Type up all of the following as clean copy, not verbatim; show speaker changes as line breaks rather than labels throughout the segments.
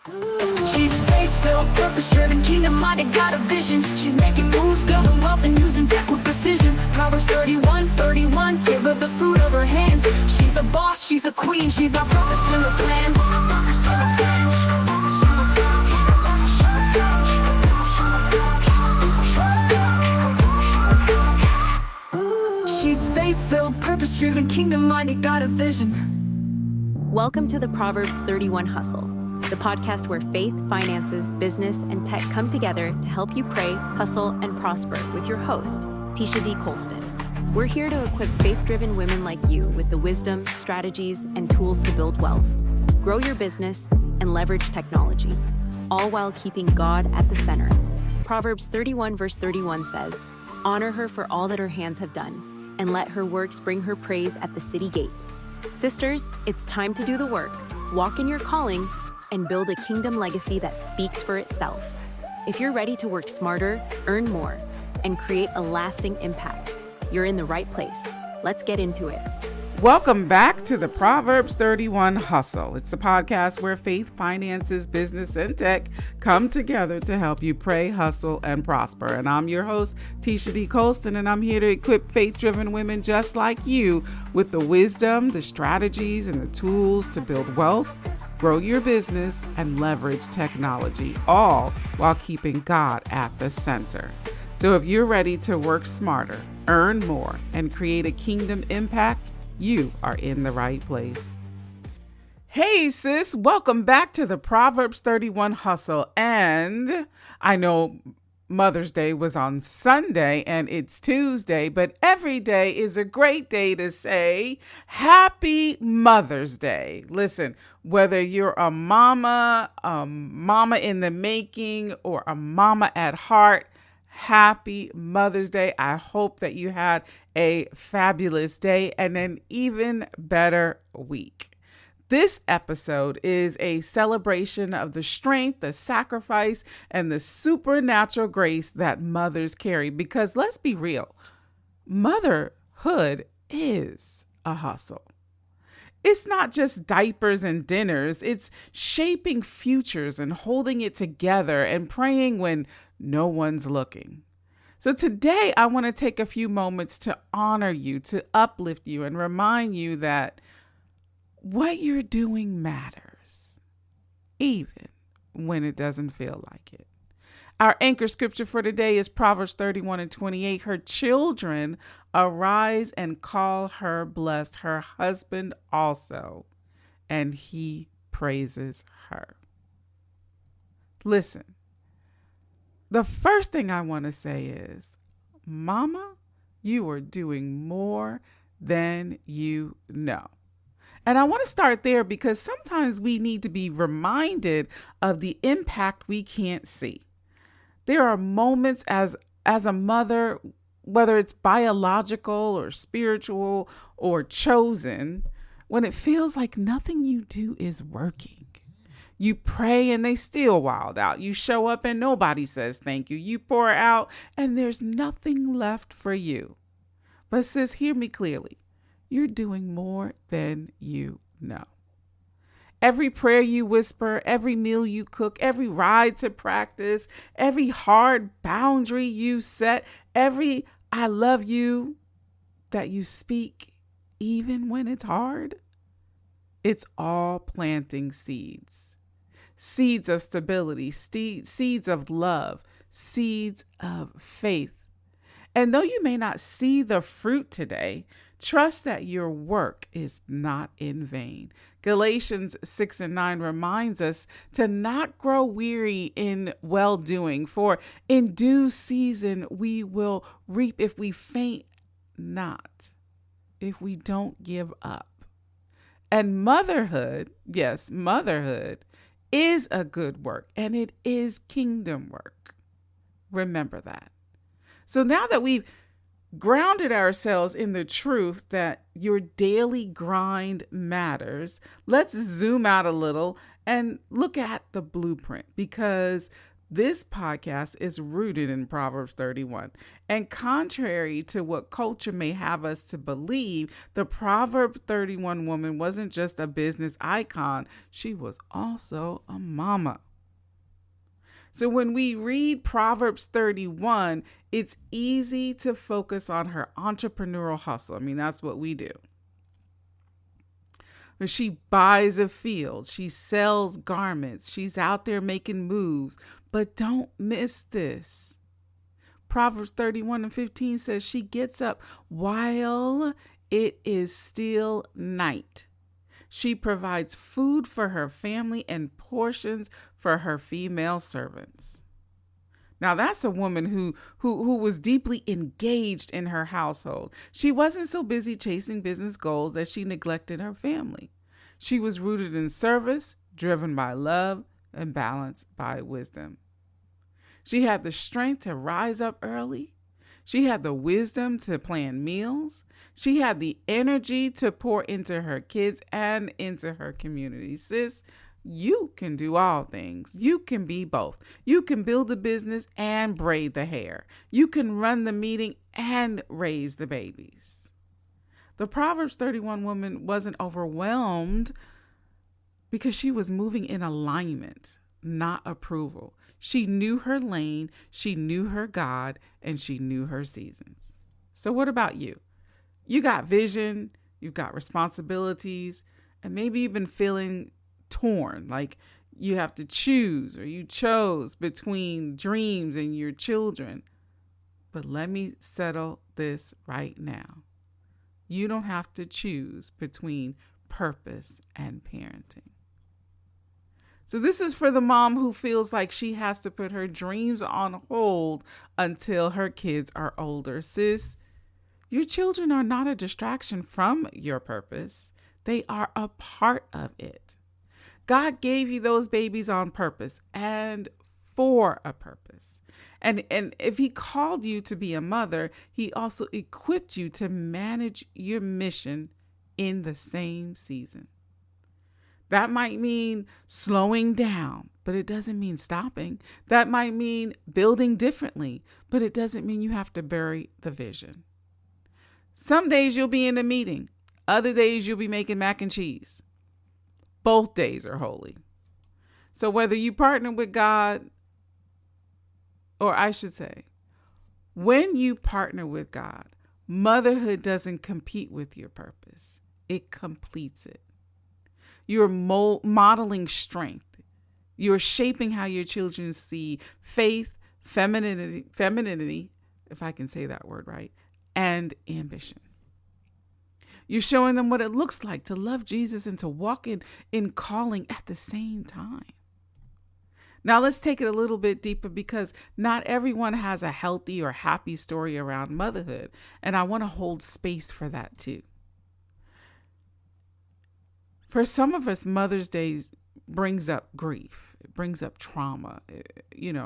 She's faith-filled, purpose-driven, kingdom-minded, got a vision. She's making moves, building wealth, and using tech with precision. Proverbs 31:31, give her the fruit of her hands. She's a boss, she's a queen, she's got purpose in her plans. She's faith-filled, purpose-driven, kingdom-minded, got a vision.
Welcome to the Proverbs 31 Hustle, the podcast where faith, finances, business, and tech come together to help you pray, hustle, and prosper with your host, Tesha D. Colston. We're here to equip faith-driven women like you with the wisdom, strategies, and tools to build wealth, grow your business, and leverage technology, all while keeping God at the center. Proverbs 31 verse 31 says, "Honor her for all that her hands have done, and let her works bring her praise at the city gate." Sisters, it's time to do the work, walk in your calling, and build a kingdom legacy that speaks for itself. If you're ready to work smarter, earn more, and create a lasting impact, you're in the right place. Let's get into it.
Welcome back to the Proverbs 31 Hustle. It's the podcast where faith, finances, business, and tech come together to help you pray, hustle, and prosper. And I'm your host, Tesha D. Colston, and I'm here to equip faith-driven women just like you with the wisdom, the strategies, and the tools to build wealth, grow your business, and leverage technology, all while keeping God at the center. So if you're ready to work smarter, earn more, and create a kingdom impact, you are in the right place. Hey sis, welcome back to the Proverbs 31 Hustle. And I know Mother's Day was on Sunday and it's Tuesday, but every day is a great day to say Happy Mother's Day. Listen, whether you're a mama in the making, or a mama at heart, Happy Mother's Day. I hope that you had a fabulous day and an even better week. This episode is a celebration of the strength, the sacrifice, and the supernatural grace that mothers carry. Because let's be real, motherhood is a hustle. It's not just diapers and dinners. It's shaping futures and holding it together and praying when no one's looking. So today I want to take a few moments to honor you, to uplift you, and remind you that what you're doing matters, even when it doesn't feel like it. Our anchor scripture for today is Proverbs 31:28. Her children arise and call her blessed, her husband also, and he praises her. Listen, the first thing I want to say is, Mama, you are doing more than you know. And I want to start there because sometimes we need to be reminded of the impact we can't see. There are moments as a mother, whether it's biological or spiritual or chosen, when it feels like nothing you do is working. You pray and they still wild out. You show up and nobody says thank you. You pour out and there's nothing left for you. But sis, hear me clearly. You're doing more than you know. Every prayer you whisper, every meal you cook, every ride to practice, every hard boundary you set, every I love you that you speak, even when it's hard, it's all planting seeds. Seeds of stability, seeds of love, seeds of faith. And though you may not see the fruit today, trust that your work is not in vain. Galatians 6:9 reminds us to not grow weary in well-doing, for in due season we will reap if we faint not, if we don't give up. And motherhood, yes, motherhood is a good work, and it is kingdom work. Remember that. So now that we've grounded ourselves in the truth that your daily grind matters, let's zoom out a little and look at the blueprint, because This podcast is rooted in Proverbs 31. And contrary to what culture may have us to believe, the Proverbs 31 woman wasn't just a business icon, she was also a mama. So when we read Proverbs 31, it's easy to focus on her entrepreneurial hustle. I mean, that's what we do. She buys a field, she sells garments, she's out there making moves. But don't miss this. Proverbs 31:15 says she gets up while it is still night. She provides food for her family and portions for her female servants. Now that's a woman who was deeply engaged in her household. She wasn't so busy chasing business goals that she neglected her family. She was rooted in service, driven by love, and balanced by wisdom. She had the strength to rise up early. She had the wisdom to plan meals. She had the energy to pour into her kids and into her community. Sis, you can do all things. You can be both. You can build a business and braid the hair. You can run the meeting and raise the babies. The Proverbs 31 woman wasn't overwhelmed because she was moving in alignment, not approval. She knew her lane, she knew her God, and she knew her seasons. So what about you? You got vision, you've got responsibilities, and maybe you've been feeling torn, like you have to choose or you chose between dreams and your children. But let me settle this right now. You don't have to choose between purpose and parenting. So this is for the mom who feels like she has to put her dreams on hold until her kids are older. Sis, your children are not a distraction from your purpose. They are a part of it. God gave you those babies on purpose and for a purpose. And if he called you to be a mother, he also equipped you to manage your mission in the same season. That might mean slowing down, but it doesn't mean stopping. That might mean building differently, but it doesn't mean you have to bury the vision. Some days you'll be in a meeting. Other days you'll be making mac and cheese. Both days are holy. So whether you partner with God, or I should say, when you partner with God, motherhood doesn't compete with your purpose. It completes it. You're modeling strength. You're shaping how your children see faith, femininity, if I can say that word right, and ambition. You're showing them what it looks like to love Jesus and to walk in calling at the same time. Now let's take it a little bit deeper because not everyone has a healthy or happy story around motherhood, and I want to hold space for that too. For some of us, Mother's Day brings up grief. It brings up trauma,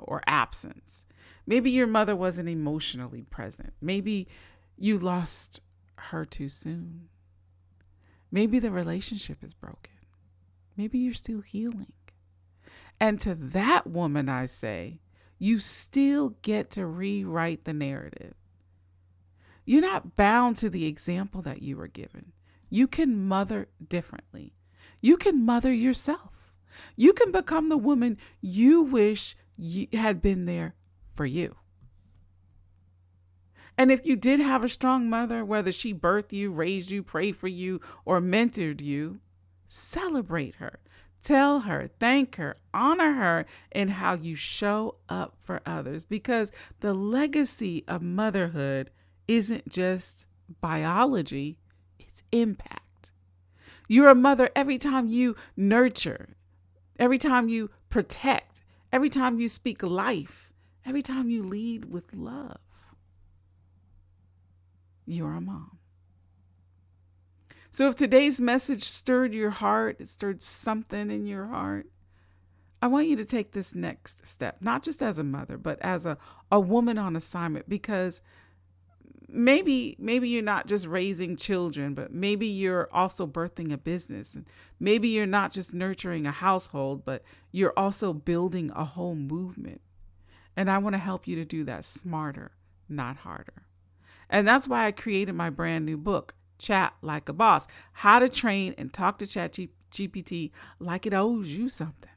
or absence. Maybe your mother wasn't emotionally present. Maybe you lost her too soon. Maybe the relationship is broken. Maybe you're still healing. And to that woman, I say, you still get to rewrite the narrative. You're not bound to the example that you were given. You can mother differently. You can mother yourself. You can become the woman you wish had been there for you. And if you did have a strong mother, whether she birthed you, raised you, prayed for you, or mentored you, celebrate her. Tell her, thank her, honor her in how you show up for others, because the legacy of motherhood isn't just biology, it's impact. You're a mother every time you nurture, every time you protect, every time you speak life, every time you lead with love. You're a mom. So if today's message stirred your heart, it stirred something in your heart, I want you to take this next step, not just as a mother, but as a woman on assignment, because maybe you're not just raising children, but maybe you're also birthing a business. And maybe you're not just nurturing a household, but you're also building a whole movement. And I want to help you to do that smarter, not harder. And that's why I created my brand new book, Chat Like a Boss: How to Train and Talk to ChatGPT Like It Owes You Something.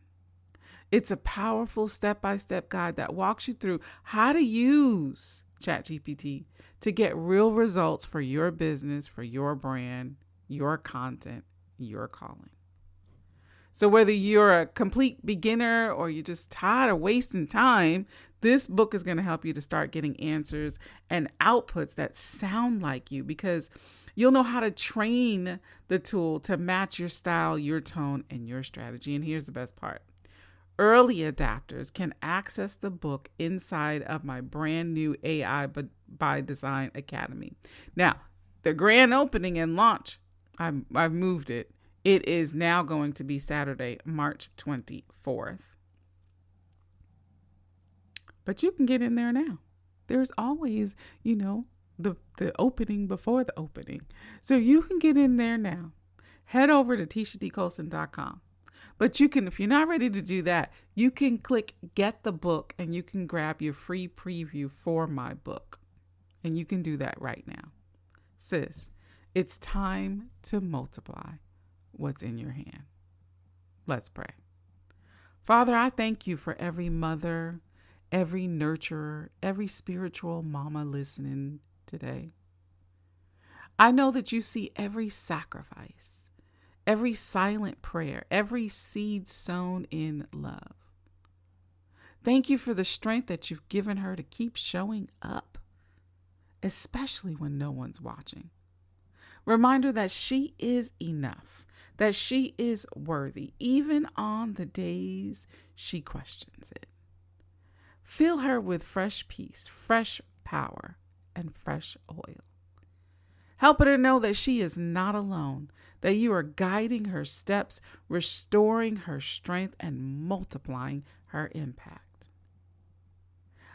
It's a powerful step-by-step guide that walks you through how to use ChatGPT to get real results for your business, for your brand, your content, your calling. So whether you're a complete beginner or you're just tired of wasting time, this book is going to help you to start getting answers and outputs that sound like you, because you'll know how to train the tool to match your style, your tone, and your strategy. And here's the best part. Early adapters can access the book inside of my brand new AI by Design Academy. Now, the grand opening and launch, I've moved it. It is now going to be Saturday, March 24th. But you can get in there now. There's always, the opening before the opening. So you can get in there now. Head over to teshadcolston.com. But you can, if you're not ready to do that, you can click Get the Book and you can grab your free preview for my book. And you can do that right now. Sis, it's time to multiply what's in your hand. Let's pray. Father, I thank you for every mother, every nurturer, every spiritual mama listening today. I know that you see every sacrifice, every silent prayer, every seed sown in love. Thank you for the strength that you've given her to keep showing up, especially when no one's watching. Reminder that she is enough, that she is worthy, even on the days she questions it. Fill her with fresh peace, fresh power, and fresh oil. Help her to know that she is not alone, that you are guiding her steps, restoring her strength, and multiplying her impact.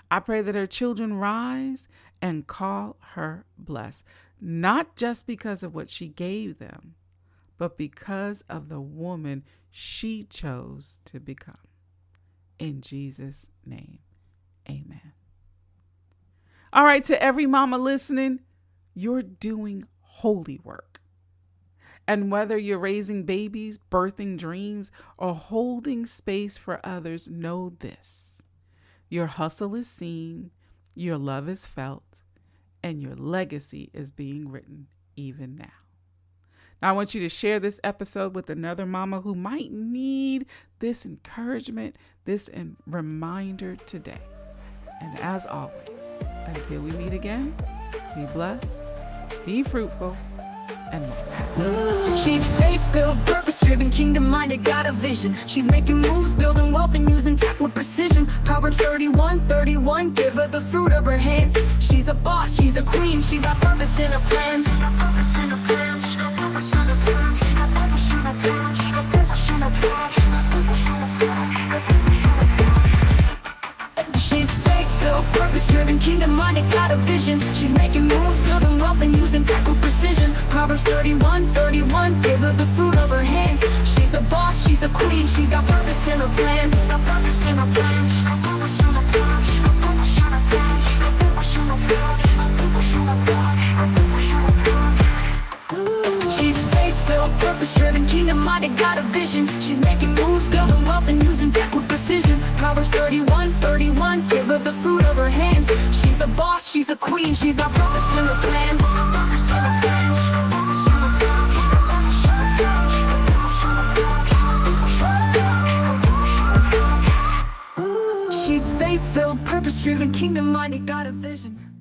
I pray that her children rise and call her blessed, not just because of what she gave them, but because of the woman she chose to become. In Jesus' name, amen. All right, to every mama listening, you're doing holy work. And whether you're raising babies, birthing dreams, or holding space for others, know this: your hustle is seen, your love is felt, and your legacy is being written even now. Now, I want you to share this episode with another mama who might need this encouragement, this reminder today. And as always, until we meet again, be blessed, be fruitful, and multiply.
She's faith-filled, purpose-driven, kingdom-minded, got a vision. She's making moves, building wealth, and using tech with precision. Proverbs 31:31, give her the fruit of her hands. She's a boss, she's a queen, she's got purpose in her plans. She's faith-filled, purpose-driven, kingdom-minded, got a vision. She's making moves, building wealth, and using tech with precision. Proverbs 31:31, give her the fruit of her hands. She's a boss, she's a queen, she's got purpose in her plans. She's faith-filled, purpose-driven, kingdom-minded, got a vision. She's making moves, building wealth, and using tech with precision. Proverbs 31:31, give her the fruit of her hands. She's a boss, she's a queen, she's got purpose in her plans. She's faith-filled, purpose-driven, kingdom-minded, got a vision.